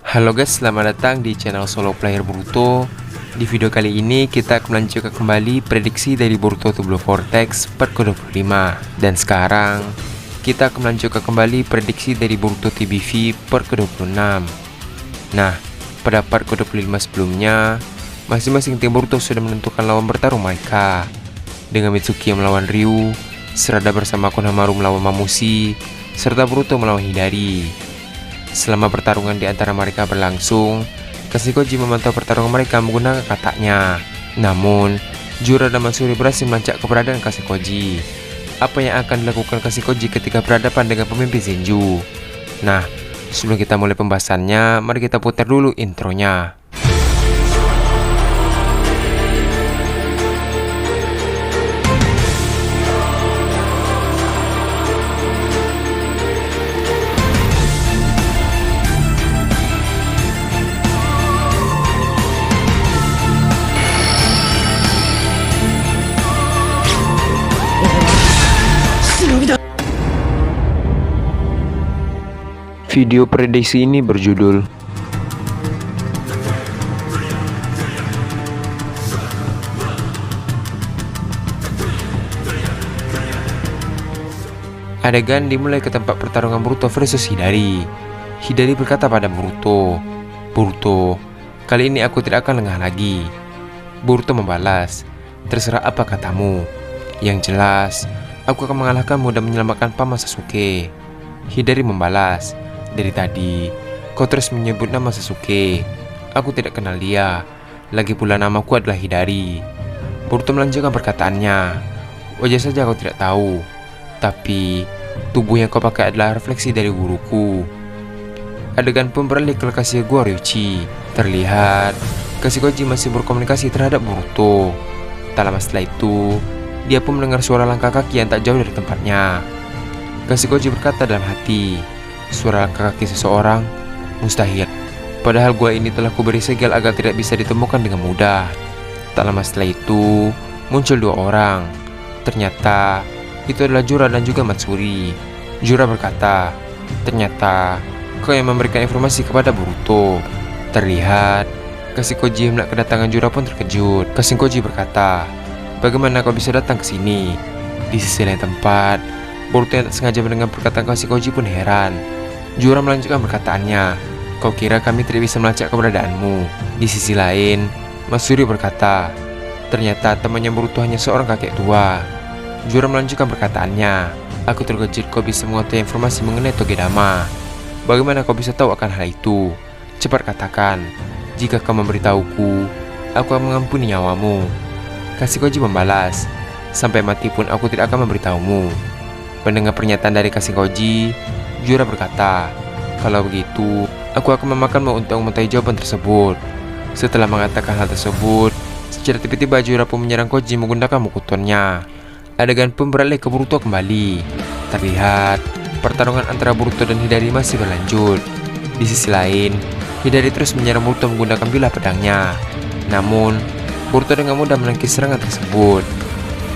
Halo guys, selamat datang di channel Solo Player Boruto. Di video kali ini kita akan melanjutkan kembali prediksi dari Boruto To Blue Vortex part ke-25. Dan sekarang kita akan melanjutkan kembali prediksi dari Boruto TBV part ke-26. Nah, pada part ke-25 sebelumnya, masing-masing tim Boruto sudah menentukan lawan bertarung mereka, dengan Mitsuki melawan Ryu, Sarada bersama Konohamaru melawan Mamushi, serta Boruto melawan Hidari. Selama pertarungan di antara mereka berlangsung, Kashikoji memantau pertarungan mereka menggunakan kataknya. Namun, Jura dan Matsuri berhasil melacak keberadaan Kashikoji. Apa yang akan dilakukan Kashikoji ketika berhadapan dengan pemimpin Zenju? Nah, sebelum kita mulai pembahasannya, mari kita putar dulu intronya. Video prediksi ini berjudul Adegan dimulai ke tempat pertarungan Boruto versus Hidari. Hidari berkata pada Boruto, "Boruto, kali ini aku tidak akan lengah lagi." Boruto membalas, "Terserah apa katamu. Yang jelas, aku akan mengalahkanmu dan menyelamatkan Paman Sasuke." Hidari membalas, "Dari tadi, kau terus menyebut nama Sasuke. Aku tidak kenal dia. Lagi pula namaku adalah Hidari." Boruto melanjutkan perkataannya, "Wajar saja kau tidak tahu. Tapi, tubuh yang kau pakai adalah refleksi dari guruku." Adegan pun beralih ke lokasi gua Ryuchi. Terlihat, Kashikoji masih berkomunikasi terhadap Boruto. Tak lama setelah itu, dia pun mendengar suara langkah kaki yang tak jauh dari tempatnya. Kashikoji berkata dalam hati, "Suara langkah kaki seseorang? Mustahil. Padahal gua ini telah kuberi segel agar tidak bisa ditemukan dengan mudah." Tak lama setelah itu, muncul dua orang. Ternyata, itu adalah Jura dan juga Matsuri. Jura berkata, "Ternyata, kau yang memberikan informasi kepada Boruto." Terlihat, Kashikoji melihat kedatangan Jura pun terkejut. Kashikoji berkata, "Bagaimana kau bisa datang ke sini?" Di sisi lain tempat, Boruto yang tak sengaja mendengar perkataan Kashikoji pun heran. Jura melanjutkan perkataannya, "Kau kira kami tidak bisa melacak keberadaanmu?" Di sisi lain, Matsuri berkata, "Ternyata temannya Boruto hanya seorang kakek tua." Jura melanjutkan perkataannya, "Aku terkejut kau bisa mengetahui informasi mengenai Togedama. Bagaimana kau bisa tahu akan hal itu? Cepat katakan. Jika kau memberitahuku, aku akan mengampuni nyawamu." Kashikoji membalas, "Sampai mati pun aku tidak akan memberitahumu." Mendengar pernyataan dari Kashikoji, Jura berkata, "Kalau begitu, aku akan memakanmu untuk mengetahui jawaban tersebut." Setelah mengatakan hal tersebut, secara tiba-tiba Jura pun menyerang Koji menggunakan mukutonnya. Adegan pun beralih ke Boruto kembali. Terlihat, pertarungan antara Boruto dan Hidari masih berlanjut. Di sisi lain, Hidari terus menyerang Boruto menggunakan bilah pedangnya. Namun, Boruto dengan mudah menangkis serangan tersebut.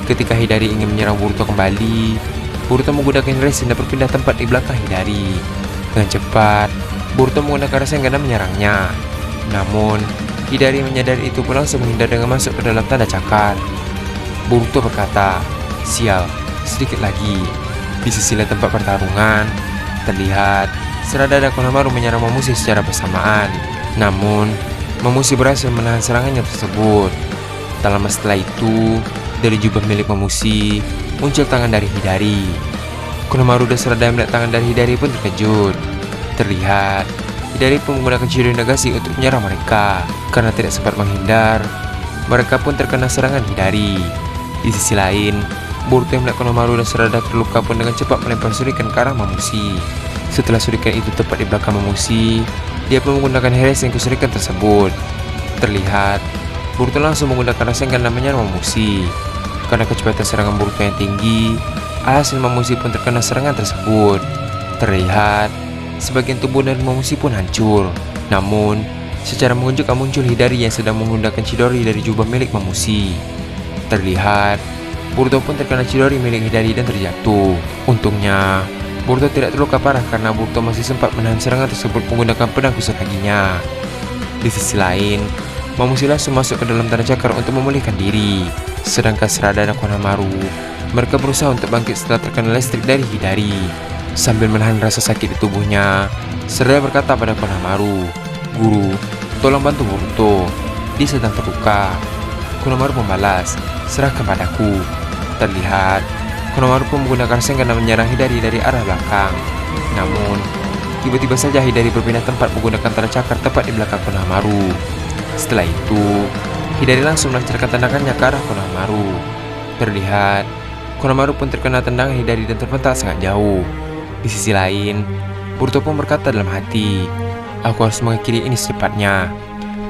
Ketika Hidari ingin menyerang Boruto kembali, Boruto menggunakan resin dan berpindah tempat di belakang Hidari. Dengan cepat, Boruto menggunakan Rasengan dan menyerangnya. Namun, Hidari menyadari itu pun langsung menghindar dengan masuk ke dalam tanda cakar. Boruto berkata, "Sial, sedikit lagi." Di sisi lain tempat pertarungan, terlihat Sarada dan Konohamaru menyerang Mamushi secara bersamaan. Namun, Mamushi berhasil menahan serangannya tersebut. Tak lama setelah itu, dari jubah milik Mamushi, muncul tangan dari Hidari. Konohamaru dan Sarada yang melihat tangan dari Hidari pun terkejut. Terlihat, Hidari pun menggunakan Chidori Nagashi untuk menyerang mereka. Karena tidak sempat menghindar, mereka pun terkena serangan Hidari. Di sisi lain, Boruto yang melihat Konohamaru dan Sarada terluka pun dengan cepat melempar shuriken ke arah Mamushi. Setelah shuriken itu tepat di belakang Mamushi, dia pun menggunakan Hiraisen ke shuriken tersebut. Terlihat, Boruto langsung menggunakan Rasengan dan menyerang Mamushi. Karena kecepatan serangan Boruto yang tinggi, alhasil Mamushi pun terkena serangan tersebut. Terlihat, sebagian tubuh dari Mamushi pun hancur. Namun, secara mengejutkan muncul Hidari yang sedang menggunakan Chidori dari jubah milik Mamushi. Terlihat, Boruto pun terkena Chidori milik Hidari dan terjatuh. Untungnya, Boruto tidak terluka parah karena Boruto masih sempat menahan serangan tersebut menggunakan pedang kusut kakinya. Di sisi lain, Momoshiki langsung masuk ke dalam tanah cakar untuk memulihkan diri. Sedangkan Sarada dan Konohamaru, mereka berusaha untuk bangkit setelah terkena listrik dari Hidari. Sambil menahan rasa sakit di tubuhnya, Sarada berkata pada Konohamaru, "Guru, tolong bantu Boruto. Dia sedang terluka." Konohamaru membalas, "Serahkan padaku." Terlihat, Konohamaru pun menggunakan Rasengan dan menyerang Hidari dari arah belakang. Namun, tiba-tiba saja Hidari berpindah tempat menggunakan tanda cakar tepat di belakang Konohamaru. Setelah itu, Hidari langsung melancarkan tendangannya ke arah Konohamaru. Terlihat, Konohamaru pun terkena tendangan Hidari dan terpental sangat jauh. Di sisi lain, Boruto pun berkata dalam hati, "Aku harus mengakhiri ini secepatnya."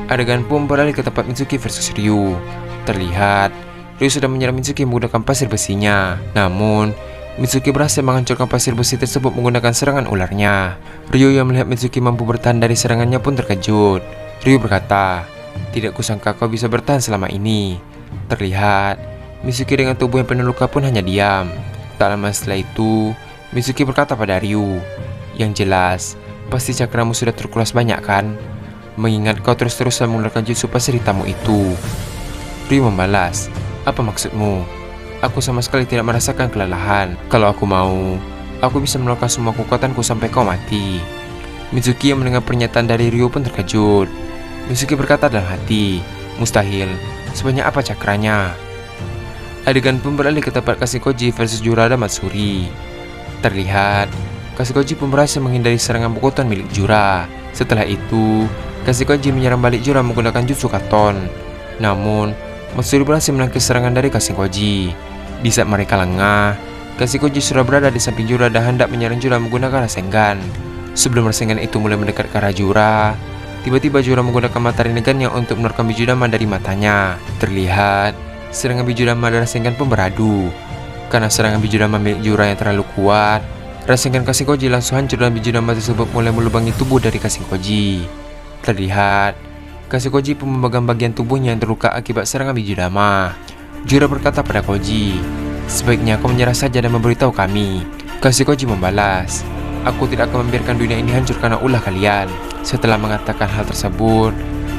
Adegan pun beralih ke tempat Mitsuki versus Ryu. Terlihat, Ryu sudah menyerang Mitsuki menggunakan pasir besinya. Namun, Mitsuki berhasil menghancurkan pasir besi tersebut menggunakan serangan ularnya. Ryu yang melihat Mitsuki mampu bertahan dari serangannya pun terkejut. Ryu berkata, "Tidak kusangka kau bisa bertahan selama ini." Terlihat, Mitsuki dengan tubuh yang penuh luka pun hanya diam. Tak lama setelah itu, Mitsuki berkata pada Ryu, "Yang jelas, pasti cakramu sudah terkulas banyak kan? Mengingat kau terus-terusan mengeluarkan jutsu pasir hitammu itu." Ryu membalas, "Apa maksudmu? Aku sama sekali tidak merasakan kelelahan. Kalau aku mau, aku bisa mengeluarkan semua kekuatanku sampai kau mati." Mitsuki yang mendengar pernyataan dari Ryu pun terkejut. Mitsuki berkata dalam hati, "Mustahil, sebanyak apa cakranya?" Adegan pun beralih ke tempat Kashikoji versus Jura dan Matsuri. Terlihat, Kashikoji pun berhasil menghindari serangan Bokuton milik Jura. Setelah itu, Kashikoji menyerang balik Jura menggunakan jutsu Katon. Namun, Matsuri berhasil menangkis serangan dari Kashikoji. Di saat mereka lengah, Kashikoji sudah berada di samping Jura dan hendak menyerang Jura menggunakan Rasengan. Sebelum Rasengan itu mulai mendekat ke arah Jura, tiba-tiba Jura menggunakan mata Rinnegan-nya untuk mengeluarkan biju dama dari matanya. Terlihat, serangan biju dama dan Rasengan pun beradu. Karena serangan biju dama milik Jura yang terlalu kuat, Rasengan Kashikoji langsung hancur dan biju dama tersebut mulai melubangi tubuh dari Kashikoji. Terlihat, Kashikoji pun memegang bagian tubuhnya yang terluka akibat serangan biju dama. Jura berkata pada Koji, "Sebaiknya kau menyerah saja dan memberitahu kami." Kashikoji membalas, "Aku tidak akan membiarkan dunia ini hancur karena ulah kalian." Setelah mengatakan hal tersebut,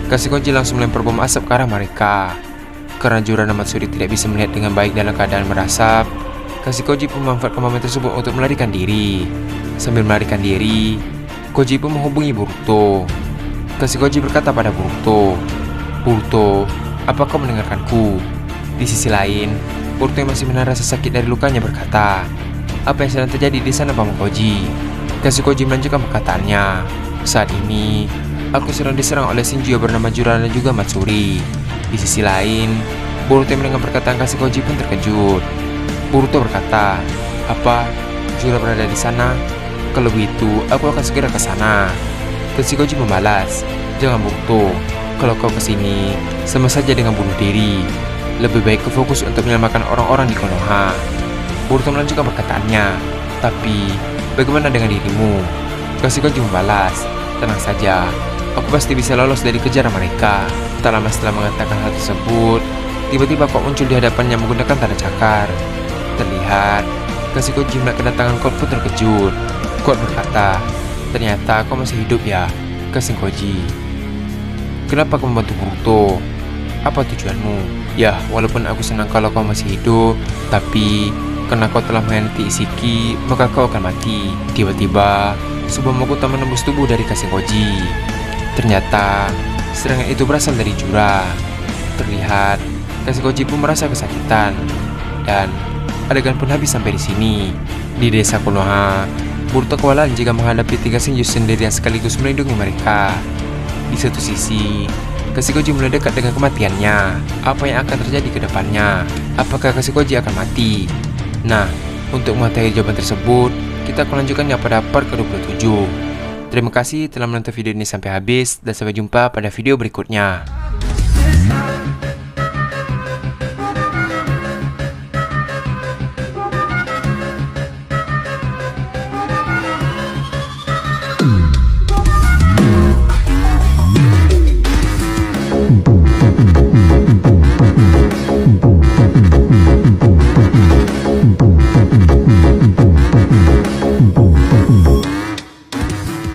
Kashikoji langsung melempar bom asap ke arah mereka. Karena Jura dan Matsuri tidak bisa melihat dengan baik dalam keadaan berasap, Kashikoji pun memanfaatkan momen tersebut untuk melarikan diri. Sambil melarikan diri, Koji pun menghubungi Boruto. Kashikoji berkata pada Boruto, "Boruto, apa kau mendengarkanku?" Di sisi lain, Boruto yang masih menahan rasa sakit dari lukanya berkata, "Apa yang sedang terjadi di sana, Paman Koji?" Kashikoji melanjutkan perkataannya, "Saat ini, aku sedang diserang oleh Shinji bernama Jura dan juga Matsuri." Di sisi lain, Boruto yang mendengar perkataan Kashikoji pun terkejut. Boruto berkata, "Apa? Jura berada di sana? Kalau begitu, aku akan segera ke sana." Kashikoji membalas, "Jangan Boruto, kalau kau kesini, sama saja dengan bunuh diri. Lebih baik kau fokus untuk menyelamatkan orang-orang di Konoha." Boruto melanjutkan perkataannya, "Tapi, bagaimana dengan dirimu?" Kashikoji membalas, "Tenang saja, aku pasti bisa lolos dari kejaran mereka." Tak lama setelah mengatakan hal tersebut, tiba-tiba Quoth muncul di hadapannya menggunakan tanda cakar. Terlihat, Kashikoji melihat kedatangan Quoth pun terkejut. Quoth berkata, "Ternyata kau masih hidup ya, Kashikoji. Kenapa kau membantu Boruto? Apa tujuanmu?" "Ya, walaupun aku senang kalau kau masih hidup, tapi karena kau telah mengkhianati Isshiki, maka kau akan mati." Tiba-tiba, sebuah mahkota menembus tubuh dari Kashikoji. Ternyata, serangan itu berasal dari Jura. Terlihat, Kashikoji pun merasa kesakitan. Dan, adegan pun habis sampai di sini. Di desa Konoha, Boruto kewalahan jika menghadapi 3 Shinju sendirian sekaligus melindungi mereka. Di satu sisi, Kashikoji mulai dekat dengan kematiannya. Apa yang akan terjadi ke depannya? Apakah Kashikoji akan mati? Nah, untuk mengetahui jawaban tersebut, kita akan lanjutkannya pada part ke-27. Terima kasih telah menonton video ini sampai habis dan sampai jumpa pada video berikutnya.